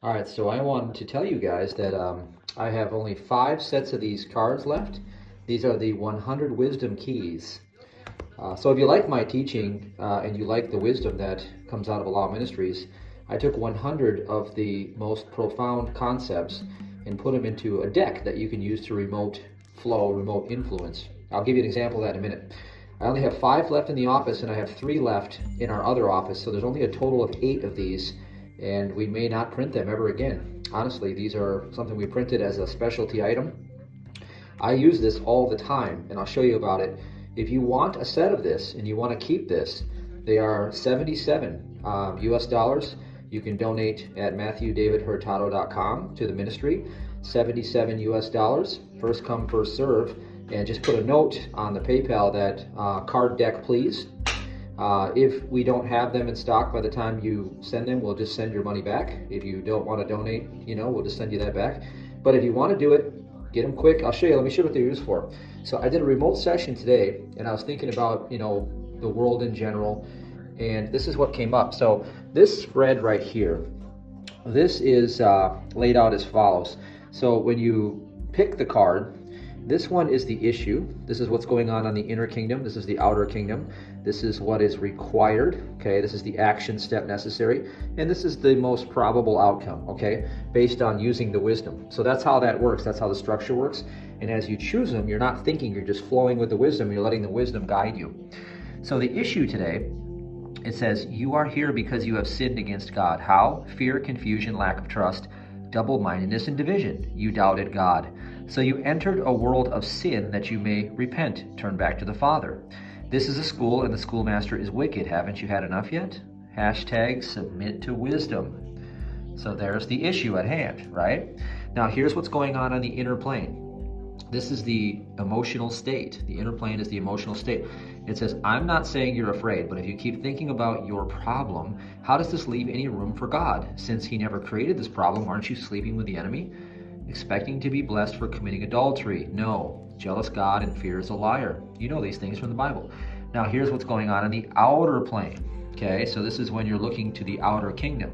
All right, so I want to tell you guys that I have only 5 sets of these cards left. These are the 100 wisdom keys. So if you like my teaching and you like the wisdom that comes out of Law Ministries, I took 100 of the most profound concepts and put them into a deck that you can use to remote flow, remote influence. I'll give you an example of that in a minute. I only have 5 left in the office and I have 3 left in our other office, so there's only a total of 8 of these, and we may not print them ever again. Honestly, these are something we printed as a specialty item. I use this all the time, and I'll show you about it. If you want a set of this and you want to keep this, they are 77 US dollars. You can donate at MatthewDavidHurtado.com to the ministry. 77 US dollars, first come, first serve, and just put a note on the PayPal that card deck, please. If we don't have them in stock by the time you send them, we'll just send your money back. If you don't want to donate, we'll just send you that back. But if you want to do it, get them quick. I'll show you. Let me show you what they're used for. So I did a remote session today, and I was thinking about, the world in general, and this is what came up. So this spread right here, this is laid out as follows. So when you pick the card, this one is the issue. This is what's going on the inner kingdom. This is the outer kingdom. This is what is required, okay? This is the action step necessary. And this is the most probable outcome, okay? Based on using the wisdom. So that's how that works. That's how the structure works. And as you choose them, you're not thinking, you're just flowing with the wisdom. You're letting the wisdom guide you. So the issue today, it says, you are here because you have sinned against God. How? Fear, confusion, lack of trust, double-mindedness, and division. You doubted God. So you entered a world of sin that you may repent, turn back to the Father. This is a school and the schoolmaster is wicked. Haven't you had enough yet? Hashtag submit to wisdom. So there's the issue at hand, right? Now here's what's going on the inner plane. This is the emotional state. The inner plane is the emotional state. It says, I'm not saying you're afraid, but if you keep thinking about your problem, how does this leave any room for God? Since he never created this problem, aren't you sleeping with the enemy? Expecting to be blessed for committing adultery? No. Jealous God and fear is a liar. You know these things from the Bible. Now here's what's going on in the outer plane. Okay, so this is when you're looking to the outer kingdom.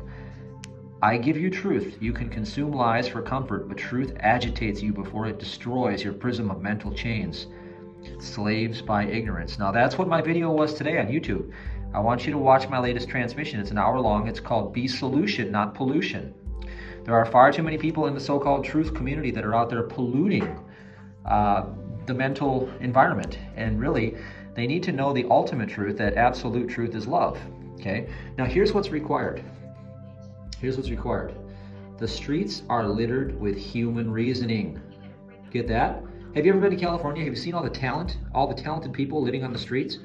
I give you truth. You can consume lies for comfort, but truth agitates you before it destroys your prism of mental chains. Slaves by ignorance. Now that's what my video was today on YouTube. I want you to watch my latest transmission. It's an hour long. It's called Be Solution, Not Pollution. There are far too many people in the so-called truth community that are out there polluting the mental environment. And really, they need to know the ultimate truth, that absolute truth is love. Okay? Now here's what's required. Here's what's required. The streets are littered with human reasoning. Get that? Have you ever been to California? Have you seen all the talent, all the talented people living on the streets?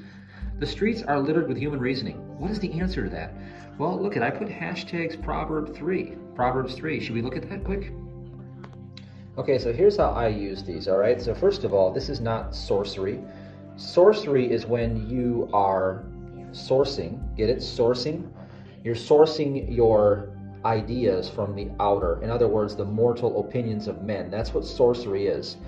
The streets are littered with human reasoning. What is the answer to that? Well, look I put hashtags Proverbs 3. Proverbs 3. Should we look at that quick? Okay, so here's how I use these, all right? So first of all, this is not sorcery. Sorcery is when you are sourcing. Get it? Sourcing. You're sourcing your ideas from the outer. In other words, the mortal opinions of men. That's what sorcery is.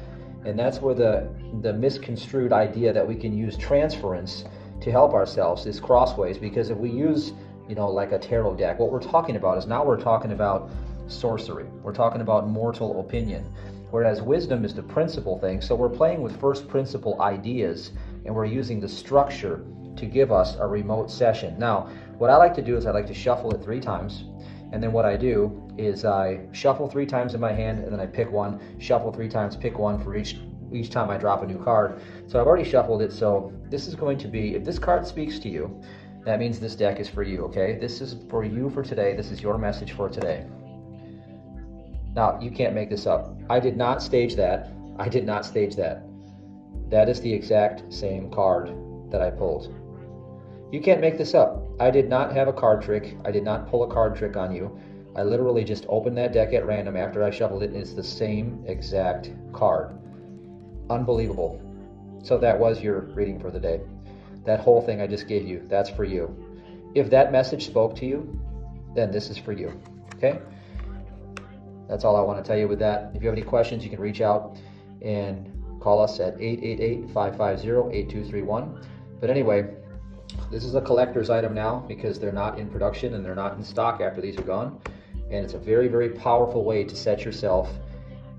And that's where the misconstrued idea that we can use transference to help ourselves is crossways. Because if we use, like a tarot deck, what we're talking about is now we're talking about sorcery. We're talking about mortal opinion. Whereas wisdom is the principal thing. So we're playing with first principle ideas, and we're using the structure to give us a remote session. Now, what I like to do is I like to shuffle it 3 times. And then what I do is I shuffle 3 times in my hand, and then I pick one, shuffle 3 times, pick one for each time I drop a new card. So I've already shuffled it, so this is going to be, if this card speaks to you, that means this deck is for you, okay? This is for you for today. This is your message for today. Now, you can't make this up. I did not stage that. I did not stage that. That is the exact same card that I pulled. You can't make this up. I did not have a card trick. I did not pull a card trick on you. I literally just opened that deck at random after I shuffled it, and it's the same exact card. Unbelievable. So that was your reading for the day. That whole thing I just gave you, that's for you. If that message spoke to you, then this is for you. Okay? That's all I want to tell you with that. If you have any questions, you can reach out and call us at 888-550-8231. But anyway, this is a collector's item now because they're not in production and they're not in stock after these are gone. And it's a very, very powerful way to set yourself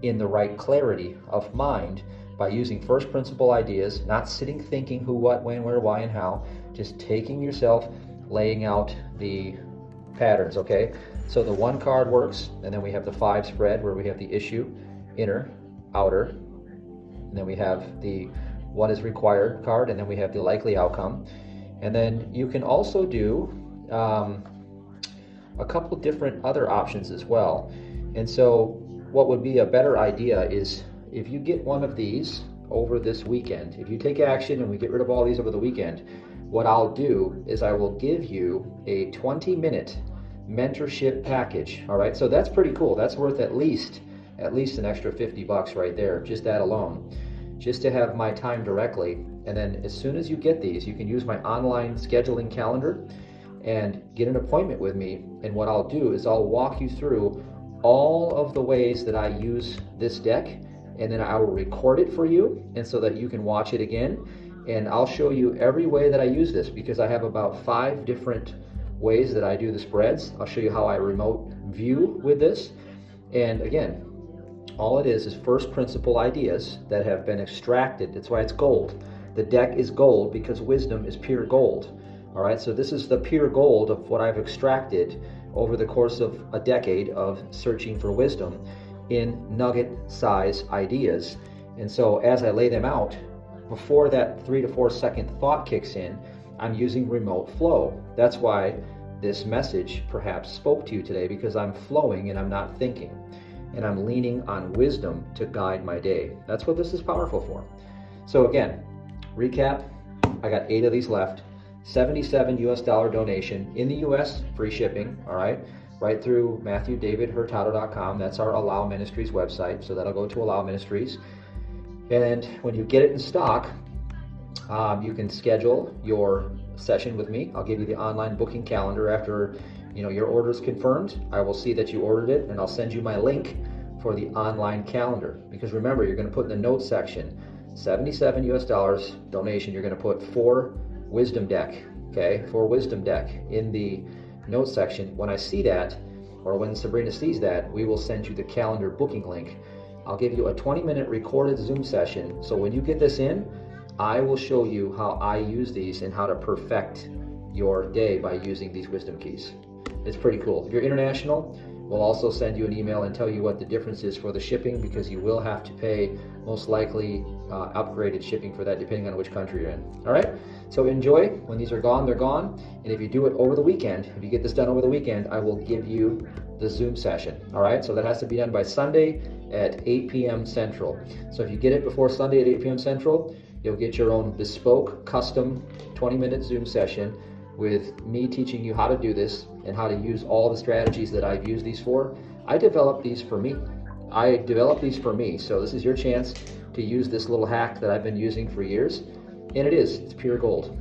in the right clarity of mind by using first principle ideas, not sitting thinking who, what, when, where, why, and how, just taking yourself, laying out the patterns, okay? So the 1 card works, and then we have the 5 spread where we have the issue, inner, outer, and then we have the what is required card, and then we have the likely outcome. And then you can also do a couple different other options as well. And so what would be a better idea is if you get one of these over this weekend, if you take action and we get rid of all these over the weekend, what I'll do is I will give you a 20-minute mentorship package. All right, so that's pretty cool. That's worth at least an extra $50 right there, just that alone, just to have my time directly. And then as soon as you get these, you can use my online scheduling calendar and get an appointment with me. And what I'll do is I'll walk you through all of the ways that I use this deck, and then I will record it for you, and so that you can watch it again. And I'll show you every way that I use this, because I have about 5 different ways that I do the spreads. I'll show you how I remote view with this. And again, all it is first principle ideas that have been extracted. That's why it's gold. The deck is gold because wisdom is pure gold. All right, so this is the pure gold of what I've extracted over the course of a decade of searching for wisdom in nugget size ideas. And so as I lay them out, before that 3 to 4 second thought kicks in, I'm using remote flow. That's why this message perhaps spoke to you today, because I'm flowing and I'm not thinking, and I'm leaning on wisdom to guide my day. That's what this is powerful for. So again, recap, I got 8 of these left. $77 US donation in the US, free shipping, all right through MatthewDavidHurtado.com. That's our Allow Ministries website, so that'll go to Allow Ministries. And when you get it in stock, you can schedule your session with me. I'll give you the online booking calendar after your order is confirmed. I will see that you ordered it, and I'll send you my link for the online calendar. Because remember, you're going to put in the notes section, $77 US donation. You're going to put for wisdom deck, okay? For wisdom deck in the notes section. When I see that, or when Sabrina sees that, we will send you the calendar booking link. I'll give you a 20-minute recorded Zoom session. So when you get this in, I will show you how I use these and how to perfect your day by using these wisdom keys. It's pretty cool. If you're international, we'll also send you an email and tell you what the difference is for the shipping, because you will have to pay most likely upgraded shipping for that, depending on which country you're in. All right, so enjoy. When these are gone, they're gone. And if you do it over the weekend, if you get this done over the weekend, I will give you the Zoom session. All right, so that has to be done by Sunday at 8 p.m. Central. So if you get it before Sunday at 8 p.m. Central, you'll get your own bespoke, custom 20-minute Zoom session with me teaching you how to do this and how to use all the strategies that I've used these for. I developed these for me. So this is your chance to use this little hack that I've been using for years. And it's pure gold.